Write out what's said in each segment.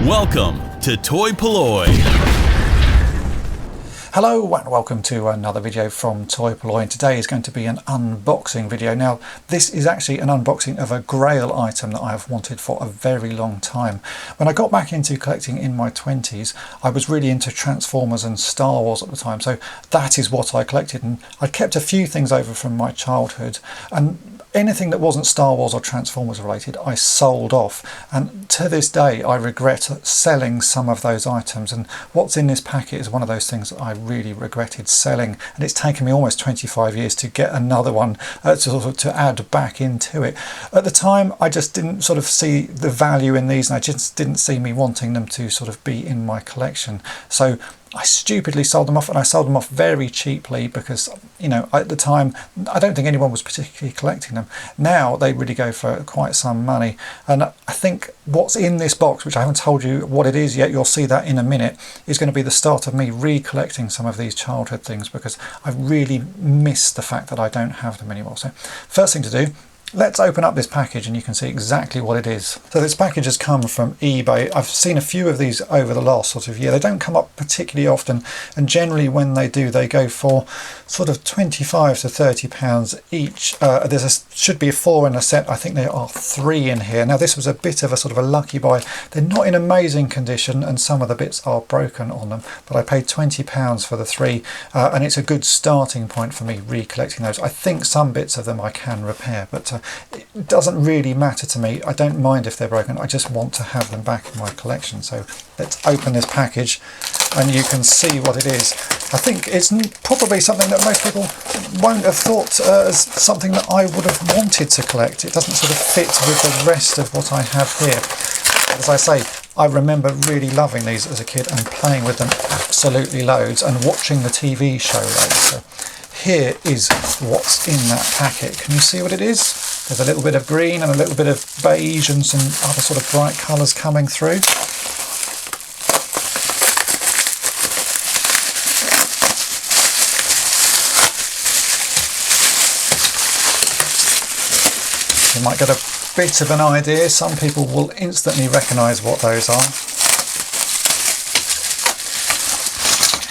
Welcome to toy-polloi. Hello and welcome to another video from toy-polloi, and today is going to be an unboxing video. Now this is actually an unboxing of a Grail item that I have wanted for a very long time. When I got back into collecting in my 20s, I was really into Transformers and Star Wars at the time, so that is what I collected, and I'd kept a few things over from my childhood, and anything that wasn't Star Wars or Transformers related I sold off, and to this day I regret selling some of those items, and what's in this packet is one of those things that I really regretted selling, and it's taken me almost 25 years to get another one to add back into it. At the time I just didn't sort of see the value in these, and I just didn't see me wanting them to sort of be in my collection, so I stupidly sold them off, and I sold them off very cheaply because, you know, at the time I don't think anyone was particularly collecting them. Now they really go for quite some money, and I think what's in this box, which I haven't told you what it is yet, you'll see that in a minute, is going to be the start of me recollecting some of these childhood things, because I really miss the fact that I don't have them anymore. So first thing to do, let's open up this package and you can see exactly what it is. So this package has come from eBay. I've seen a few of these over the last sort of year. They don't come up particularly often, and generally when they do, they go for sort of 25 to 30 pounds each. Should be 4 in a set. I think there are 3 in here. Now this was a bit of a sort of a lucky buy. They're not in amazing condition and some of the bits are broken on them, but I paid £20 for the 3, and it's a good starting point for me recollecting those. I think some bits of them I can repair, but it doesn't really matter to me. I don't mind if they're broken, I just want to have them back in my collection. So let's open this package and you can see what it is. I think it's probably something that most people won't have thought as something that I would have wanted to collect. It doesn't sort of fit with the rest of what I have here. As I say, I remember really loving these as a kid and playing with them absolutely loads and watching the TV show loads. So here is what's in that packet. Can you see what it is? There's a little bit of green and a little bit of beige and some other sort of bright colours coming through. You might get a bit of an idea. Some people will instantly recognise what those are.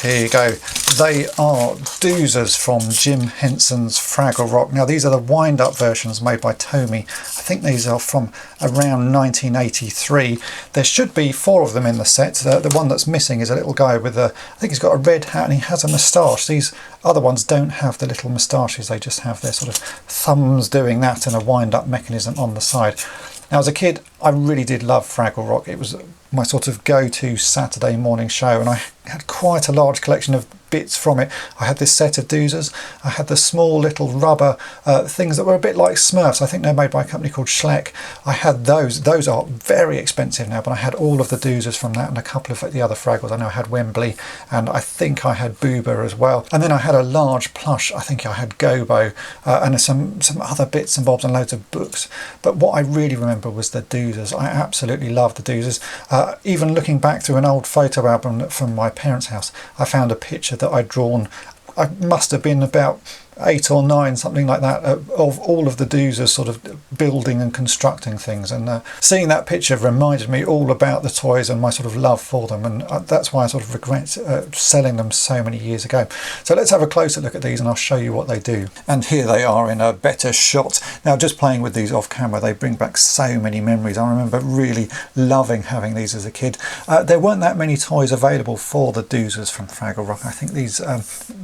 Here you go. They are doozers from Jim Henson's Fraggle Rock. Now these are the wind-up versions made by Tomy. I think these are from around 1983. There should be 4 of them in the set. The one that's missing is a little guy with I think he's got a red hat and he has a moustache. These other ones don't have the little moustaches, they just have their sort of thumbs doing that and a wind-up mechanism on the side. Now as a kid I really did love Fraggle Rock. It was my sort of go-to Saturday morning show, and I had quite a large collection of bits from it. I had this set of doozers, I had the small little rubber things that were a bit like Smurfs. I think they're made by a company called Schleck. I had those are very expensive now, but I had all of the doozers from that and a couple of the other Fraggles. I know I had Wembley and I think I had Boober as well, and then I had a large plush. I think I had Gobo and some other bits and bobs and loads of books, but what I really remember was the doozers. I absolutely loved the doozers. Even looking back through an old photo album from my parents' house, I found a picture that I'd drawn. I must have been about 8 or 9, something like that, of all of the doozers sort of building and constructing things, and seeing that picture reminded me all about the toys and my sort of love for them, and that's why I sort of regret selling them so many years ago. So let's have a closer look at these and I'll show you what they do. And here they are in a better shot. Now just playing with these off camera, they bring back so many memories. I remember really loving having these as a kid. There weren't that many toys available for the doozers from Fraggle Rock. I think these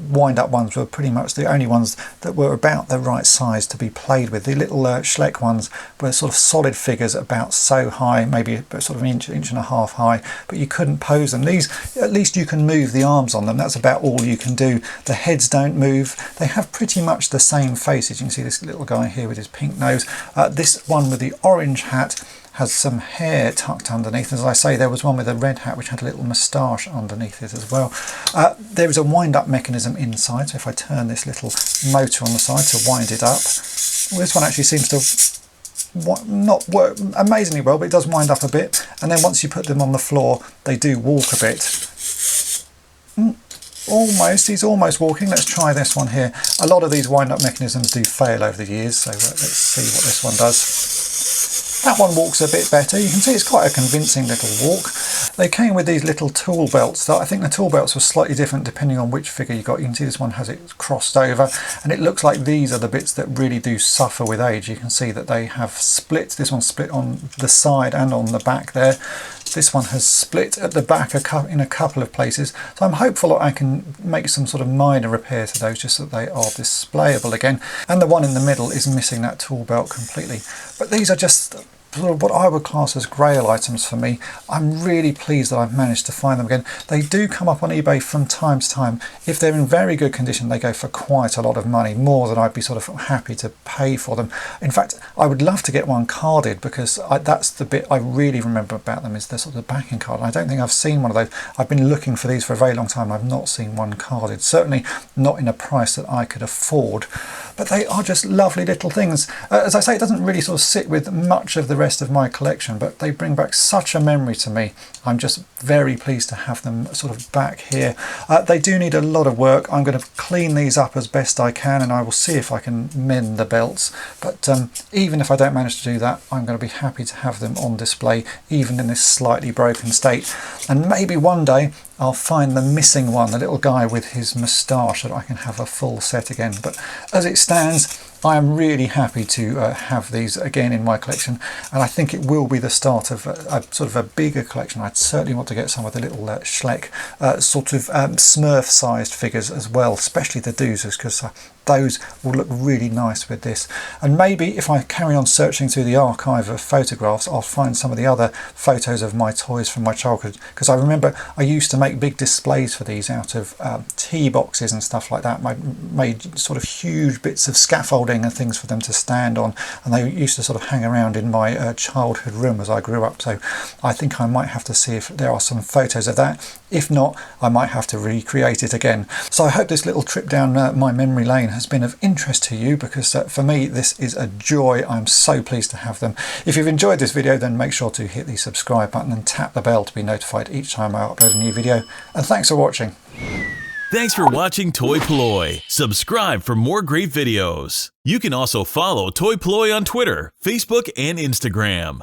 wind-up ones were pretty much the only ones that were about the right size to be played with. The little Schleck ones were sort of solid figures about so high, maybe sort of an inch and a half high, but you couldn't pose them. These, at least you can move the arms on them. That's about all you can do. The heads don't move. They have pretty much the same faces. You can see this little guy here with his pink nose. This one with the orange hat has some hair tucked underneath. As I say, there was one with a red hat which had a little moustache underneath it as well. There is a wind-up mechanism inside, so if I turn this little motor on the side to wind it up, well, this one actually seems to not work amazingly well, but it does wind up a bit, and then once you put them on the floor they do walk a bit. Almost, he's almost walking. Let's try this one here. A lot of these wind-up mechanisms do fail over the years, so let's see what this one does. That one walks a bit better. You can see it's quite a convincing little walk. They came with these little tool belts. I think the tool belts were slightly different depending on which figure you got. You can see this one has it crossed over, and it looks like these are the bits that really do suffer with age. You can see that they have split. This one's split on the side and on the back there. This one has split at the back in a couple of places. So I'm hopeful that I can make some sort of minor repair to those just so that they are displayable again. And the one in the middle is missing that tool belt completely. But these are just sort of what I would class as Grail items for me. I'm really pleased that I've managed to find them again. They do come up on eBay from time to time. If they're in very good condition, they go for quite a lot of money, more than I'd be sort of happy to pay for them. In fact, I would love to get one carded, because that's the bit I really remember about them, is the sort of backing card. I don't think I've seen one of those. I've been looking for these for a very long time. I've not seen one carded, certainly not in a price that I could afford. But they are just lovely little things. As I say, it doesn't really sort of sit with much of the rest of my collection, but they bring back such a memory to me. I'm just very pleased to have them sort of back here. They do need a lot of work. I'm going to clean these up as best I can, and I will see if I can mend the belts. But even if I don't manage to do that, I'm going to be happy to have them on display, even in this slightly broken state. And maybe one day I'll find the missing one, the little guy with his moustache, so that I can have a full set again. But as it stands, I am really happy to have these again in my collection, and I think it will be the start of a sort of a bigger collection. I'd certainly want to get some of the little Schleck sort of Smurf-sized figures as well, especially the Doozers, because those will look really nice with this. And maybe if I carry on searching through the archive of photographs, I'll find some of the other photos of my toys from my childhood, because I remember I used to make big displays for these out of tea boxes and stuff like that. I made sort of huge bits of scaffolding and things for them to stand on, and they used to sort of hang around in my childhood room as I grew up. So I think I might have to see if there are some photos of that. If not, I might have to recreate it again. So I hope this little trip down my memory lane has been of interest to you, because for me this is a joy. I'm so pleased to have them. If you've enjoyed this video, then make sure to hit the subscribe button and tap the bell to be notified each time I upload a new video. And thanks for watching. Thanks for watching toy-polloi. Subscribe for more great videos. You can also follow toy-polloi on Twitter, Facebook, and Instagram.